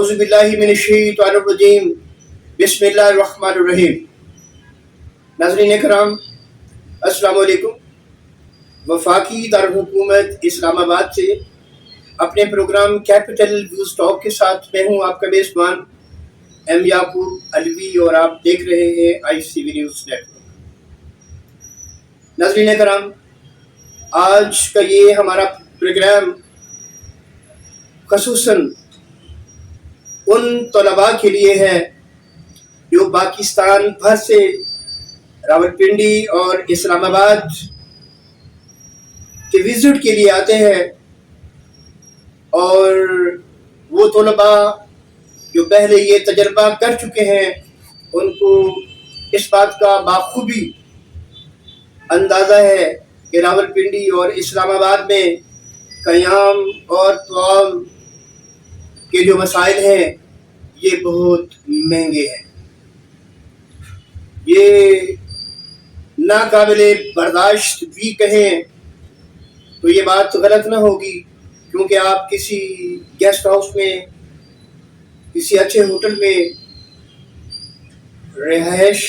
اعوذ باللہ من الشیطان الرجیم بسم اللہ الرحمن الرحیم۔ ناظرین کرام السلام علیکم۔ وفاقی دارالحکومت اسلام آباد سے اپنے پروگرام کیپٹل ویوز ٹاک کے ساتھ میں ہوں آپ کا میزبان ایم یعقوب علوی، اور آپ دیکھ رہے ہیں آئی سی وی نیوز نیٹ ورک۔ ناظرین کرام، آج کا یہ ہمارا پروگرام خصوصاً ان طلباء کے لیے ہے جو پاکستان بھر سے راولپنڈی اور اسلام آباد کے وزٹ کے لیے آتے ہیں، اور وہ طلباء جو پہلے یہ تجربہ کر چکے ہیں ان کو اس بات کا بخوبی اندازہ ہے کہ راولپنڈی اور اسلام آباد میں قیام اور طعام کے جو مسائل ہیں یہ بہت مہنگے ہیں، یہ ناقابل برداشت بھی کہیں تو یہ بات غلط نہ ہوگی، کیونکہ آپ کسی گیسٹ ہاؤس میں، کسی اچھے ہوٹل میں رہائش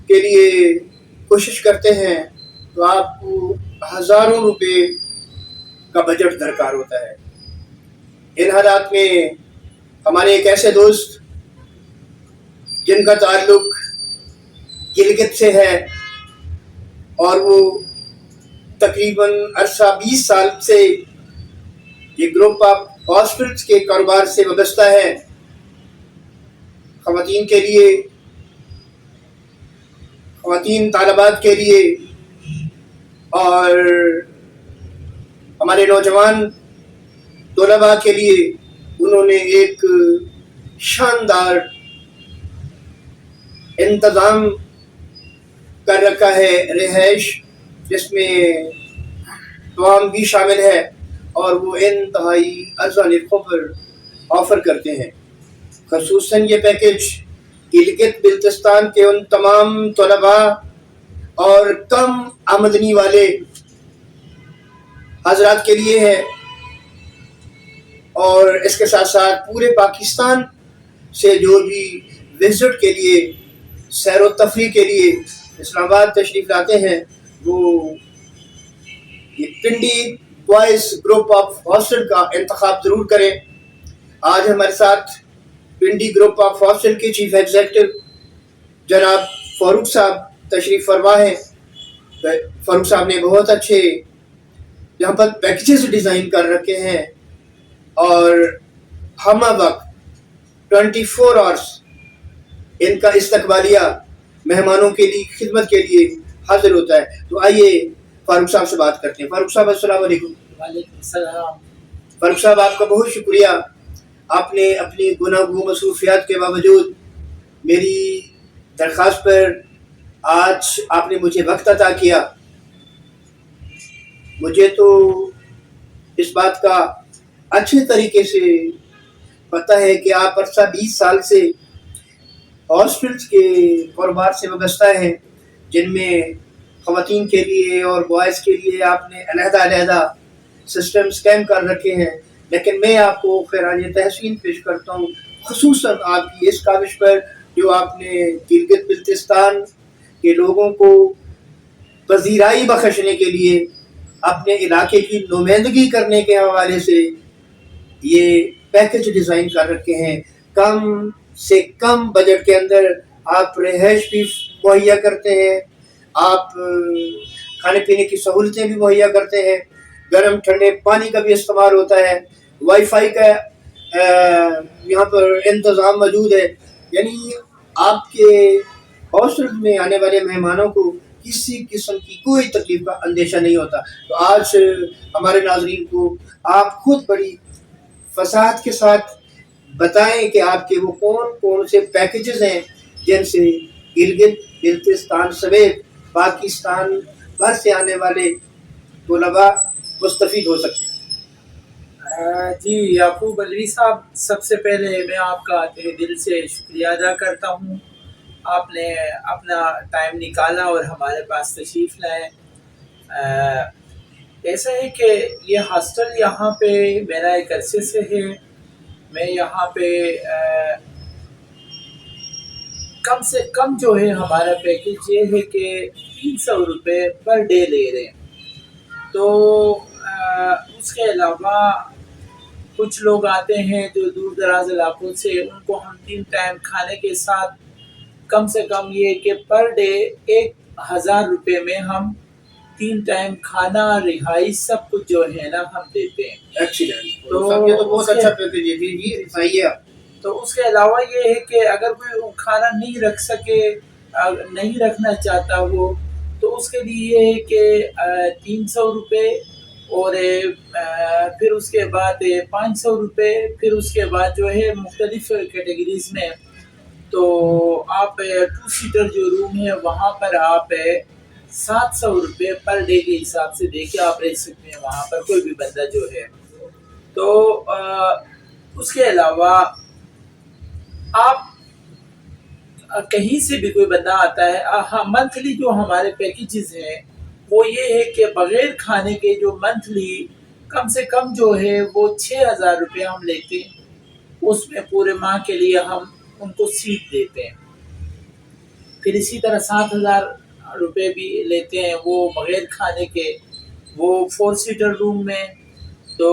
کے لیے کوشش کرتے ہیں تو آپ کو ہزاروں روپے کا بجٹ درکار ہوتا ہے۔ ان حالات میں ہمارے ایک ایسے دوست جن کا تعلق گلگت سے ہے، اور وہ تقریباً عرصہ 20 سال سے یہ گروپ آف ہاسپٹلس کے کاروبار سے وابستہ ہے، خواتین کے لیے، خواتین طالبات کے لیے، اور ہمارے نوجوان طلباء کے لیے انہوں نے ایک شاندار انتظام کر رکھا ہے رہائش، جس میں طعام بھی شامل ہے، اور وہ انتہائی ارزان القبر آفر کرتے ہیں۔ خصوصاً یہ پیکج گلگت بلتستان کے ان تمام طلباء اور کم آمدنی والے حضرات کے لیے ہے، اور اس کے ساتھ ساتھ پورے پاکستان سے جو بھی وزٹ کے لیے، سیر و تفریح کے لیے اسلام آباد تشریف لاتے ہیں، وہ یہ Pindi boys group of hostel کا انتخاب ضرور کریں۔ آج ہمارے ساتھ پنڈی گروپ آف ہاسٹل کے چیف ایگزیکٹو جناب فاروق صاحب تشریف فرما ہیں۔ فاروق صاحب نے بہت اچھے یہاں پر پیکیجز ڈیزائن کر رکھے ہیں، اور ہم وقت 24 آورس ان کا استقبالیہ مہمانوں کے لیے خدمت کے لیے حاضر ہوتا ہے۔ تو آئیے فاروق صاحب سے بات کرتے ہیں۔ فاروق صاحب السلام علیکم۔ وعلیکم السلام۔ فاروق صاحب، آپ کا بہت شکریہ، آپ نے اپنی گناہگو مصروفیات کے باوجود میری درخواست پر آج آپ نے مجھے وقت عطا کیا۔ مجھے تو اس بات کا اچھے طریقے سے پتہ ہے کہ آپ عرصہ 20 سال سے ہاسپٹلس کے کاروبار سے وابستہ ہیں، جن میں خواتین کے لیے اور بوائز کے لیے آپ نے علیحدہ سسٹمز قائم کر رکھے ہیں، لیکن میں آپ کو خراج تحسین پیش کرتا ہوں خصوصاً آپ کی اس کاوش پر جو آپ نے گلگت بلتستان کے لوگوں کو پذیرائی بخشنے کے لیے اپنے علاقے کی نمائندگی کرنے کے حوالے سے یہ پیکج ڈیزائن کر رکھے ہیں۔ کم سے کم بجٹ کے اندر آپ رہائش بھی مہیا کرتے ہیں، آپ کھانے پینے کی سہولتیں بھی مہیا کرتے ہیں، گرم ٹھنڈے پانی کا بھی استعمال ہوتا ہے، وائی فائی کا یہاں پر انتظام موجود ہے، یعنی آپ کے ہاسٹل میں آنے والے مہمانوں کو کسی قسم کی کوئی تکلیف کا اندیشہ نہیں ہوتا۔ تو آج ہمارے ناظرین کو آپ خود بڑی فصاحت کے ساتھ بتائیں کہ آپ کے وہ کون سے پیکیجز ہیں جن سے گلگت بلتستان سمیت پاکستان بھر سے آنے والے طلباء مستفید ہو سکتے ہیں۔ جی یعقوب علوی صاحب، سب سے پہلے میں آپ کا تہ دل سے شکریہ ادا کرتا ہوں، آپ نے اپنا ٹائم نکالا اور ہمارے پاس تشریف لائے۔ ایسا ہے کہ یہ ہاسٹل یہاں پہ میرا ایک عرصے سے ہے، میں یہاں پہ کم سے کم جو ہے ہمارا پیکیج یہ ہے کہ 300 روپے پر ڈے لے رہے ہیں. تو اس کے علاوہ کچھ لوگ آتے ہیں جو دور دراز علاقوں سے، ان کو ہم 3 ٹائم کھانے کے ساتھ کم سے کم یہ کہ پر ڈے 1000 روپے میں ہم 3 ٹائم کھانا، رہائش، سب کچھ جو ہے نا ہم دیتے ہیں. ایکسیلنٹ. تو یہ تو بہت اچھا پیکیج ہے. جی جی بتائیے آپ. تو اس کے علاوہ یہ ہے کہ اگر کوئی کھانا نہیں رکھ سکے، نہیں رکھنا چاہتا وہ، تو اس کے لیے یہ ہے کہ 300 روپے، اور پھر اس کے بعد 500 روپے، پھر اس کے بعد جو ہے مختلف کیٹیگریز میں. تو آپ 2 سیٹر جو روم ہے وہاں پر آپ 700 روپے پر ڈے کے حساب سے دے کے آپ رہ سکتے ہیں وہاں پر، کوئی بھی بندہ جو ہے. تو اس کے علاوہ آپ کہیں سے بھی کوئی بندہ آتا ہے، ہاں منتھلی جو ہمارے پیکیجز ہیں وہ یہ ہے کہ بغیر کھانے کے جو منتھلی کم سے کم جو ہے وہ 6000 روپے ہم لیتے ہیں. اس میں پورے ماہ کے لیے ہم ان کو سیٹ دیتے ہیں. پھر اسی طرح 7000 روپے بھی لیتے ہیں وہ بغیر کھانے کے، وہ 4 سیٹر روم میں. تو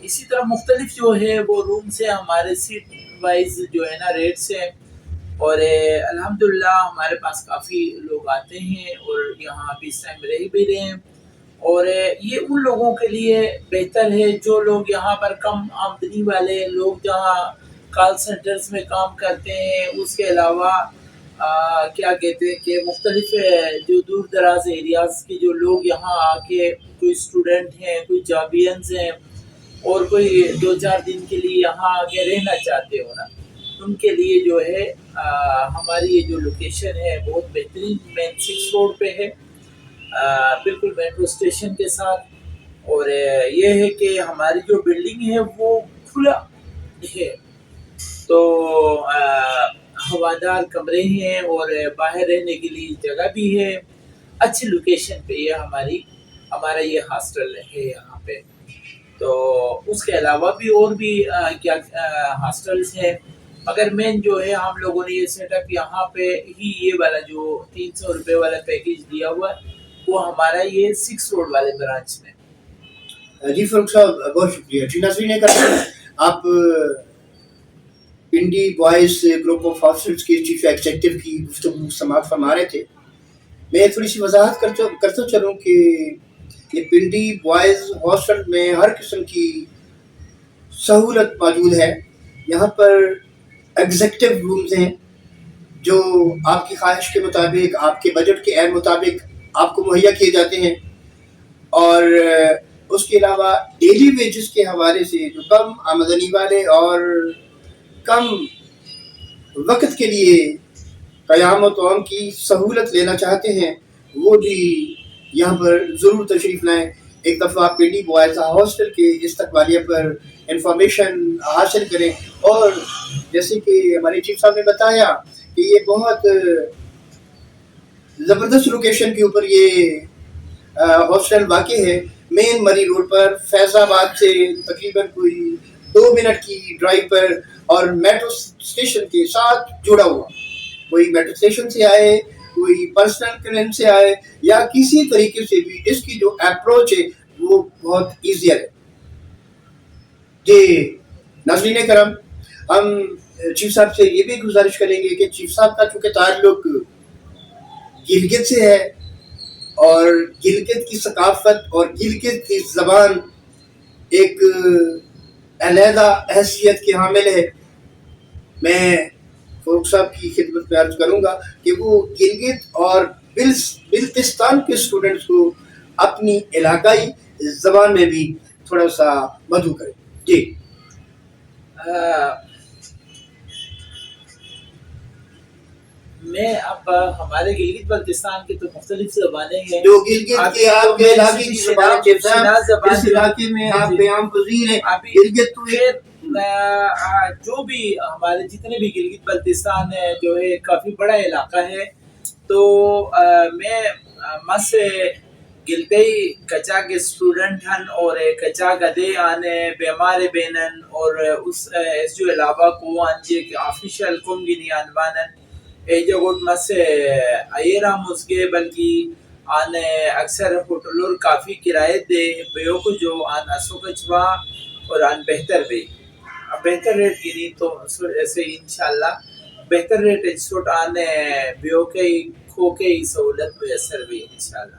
اسی طرح مختلف جو ہے وہ روم سے ہمارے سیٹ وائز جو ہے نا ریٹس ہیں. اور الحمدللہ ہمارے پاس کافی لوگ آتے ہیں اور یہاں ابھی اس ٹائم رہ بھی رہے ہیں. اور یہ ان لوگوں کے لیے بہتر ہے جو لوگ یہاں پر کم آمدنی والے لوگ، جہاں کال سینٹرز میں کام کرتے ہیں. اس کے علاوہ کیا کہتے ہیں کہ مختلف جو دور دراز ایریاز کے جو لوگ یہاں آ کے، کوئی اسٹوڈنٹ ہیں، کوئی جابینز ہیں، اور کوئی 2-4 دن کے لیے یہاں آ کے رہنا چاہتے ہو نا، ان کے لیے جو ہے ہماری یہ جو لوکیشن ہے بہت بہترین مین 6 روڈ پہ ہے، بالکل میٹرو اسٹیشن کے ساتھ. اور یہ ہے کہ ہماری جو بلڈنگ ہے وہ کھلا ہے، تو ہوادار کمرے ہیں اور باہر رہنے کے لیے جگہ بھی ہے. اچھی لوکیشن پہ یہ ہمارا یہ ہاسٹل ہے یہاں پہ. تو اس کے علاوہ بھی اور بھی کیا ہاسٹلس ہیں، مگر مین جو ہے ہم لوگوں نے یہ سیٹ اپ یہاں پہ ہی یہ والا جو 300 روپے والا پیکیج دیا ہوا ہے وہ ہمارا یہ 6 روڈ والے برانچ میں. جی فاروق صاحب بہت شکریہ. جی ناظرین کرام، آپ Pindi boys group of hostels کے چیف ایگزیکٹو کی گفتگو سماعت فرما رہے تھے. میں تھوڑی سی وضاحت کرتا چلوں کہ یہ پنڈی بوائز ہاسٹل میں ہر قسم کی سہولت موجود ہے. یہاں پر ایگزیکٹو رومز ہیں جو آپ کی خواہش کے مطابق، آپ کے بجٹ کے عین مطابق آپ کو مہیا کیے جاتے ہیں. اور اس کے علاوہ ڈیلی ویجز کے حوالے سے جو کم آمدنی والے اور کم وقت کے لیے قیام و طعام کی سہولت لینا چاہتے ہیں وہ بھی یہاں پر ضرور تشریف لائیں. ایک دفعہ پنڈی بوائز ہاسٹل کے استقبالیہ پر انفارمیشن حاصل کریں. اور جیسے کہ ہمارے چیف صاحب نے بتایا کہ یہ بہت زبردست لوکیشن کے اوپر یہ ہاسٹل واقع ہے، مین مری روڈ پر، فیض آباد سے تقریباً کوئی 2 منٹ کی ڈرائیو پر، اور میٹرو اسٹیشن کے ساتھ جڑا ہوا. کوئی میٹرو اسٹیشن سے آئے، کوئی پرسنل ٹرین سے آئے، یا کسی طریقے سے بھی اس کی جو اپروچ ہے وہ بہت ایزیئر ہے. جی ناظرین کرام، ہم چیف صاحب سے یہ بھی گزارش کریں گے کہ چیف صاحب کا چونکہ تعلق گلگت سے ہے اور گلگت کی ثقافت اور گلگت کی زبان ایک علیحدہ حیثیت کے حامل ہے، میں فاروق صاحب کی خدمت میں عرض کروں گا کہ وہ گلگت اور بلتستان کے اسٹوڈنٹس کو اپنی علاقائی زبان میں بھی تھوڑا سا مدعو کریں. جی میں اب ہمارے گلگت بلتستان کی تو مختلف زبانیں ہیں، جو گلگت کے آپ کے علاقے کی زبان کے صاحب اس علاقے میں آپ قیام پذیر ہیں. گلگت تو جو بھی ہمارے جتنے بھی گلگت بلتستان ہے جو ہے کافی بڑا علاقہ ہے. تو میں گلتے کچا کے اسٹوڈنٹ ہن اور کچا گدے آنے بیمار بینن اور اس جو علاوہ کو آنجے کہ آفیشیل کم گنی آنوانن اے جو گوٹ مس ایرا مسگے بلکہ آنے اکثر ہوٹلور کافی کرایہ دے بیو کو جو آن اسو کچوا اور آن بہتر بے بہتر ریٹ گنی تو ایسے انشاءاللہ بہتر ریٹ ایچوٹ آنے بیو کے کھو کے سہولت میسر بھی انشاءاللہ.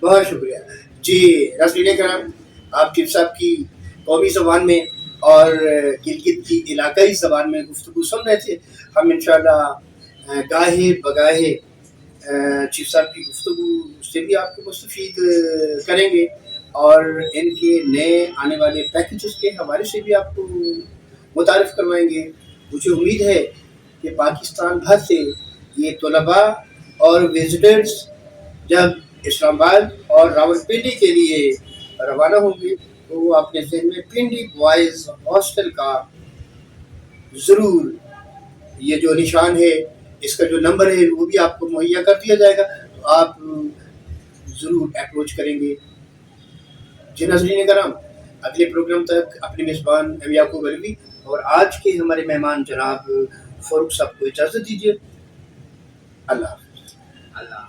بہت شکریہ جی ناظرین کرام. آپ چیف صاحب کی قومی زبان میں اور گلگت کی علاقائی زبان میں گفتگو سن رہے تھے. ہم انشاءاللہ گاہے بگاہے چیف صاحب کی گفتگو سے بھی آپ کو مستفید کریں گے اور ان کے نئے آنے والے پیکیجز کے حوالے سے بھی آپ کو متعارف کروائیں گے. مجھے امید ہے کہ پاکستان بھر سے یہ طلباء اور وزٹرز جب اسلام آباد اور راول پنڈی کے لیے روانہ ہوں گے تو وہ اپنے ذہن میں پنڈی بوائز ہاسٹل کا ضرور یہ جو نشان ہے اس کا جو نمبر ہے وہ بھی آپ کو مہیا کر دیا جائے گا تو آپ ضرور اپروچ کریں گے. جی ناظرین کرام اگلے پروگرام تک اپنے میزبان ایم یعقوب علوی اور آج کے ہمارے مہمان جناب فاروق صاحب کو اجازت دیجیے. اللہ حافظ. اللہ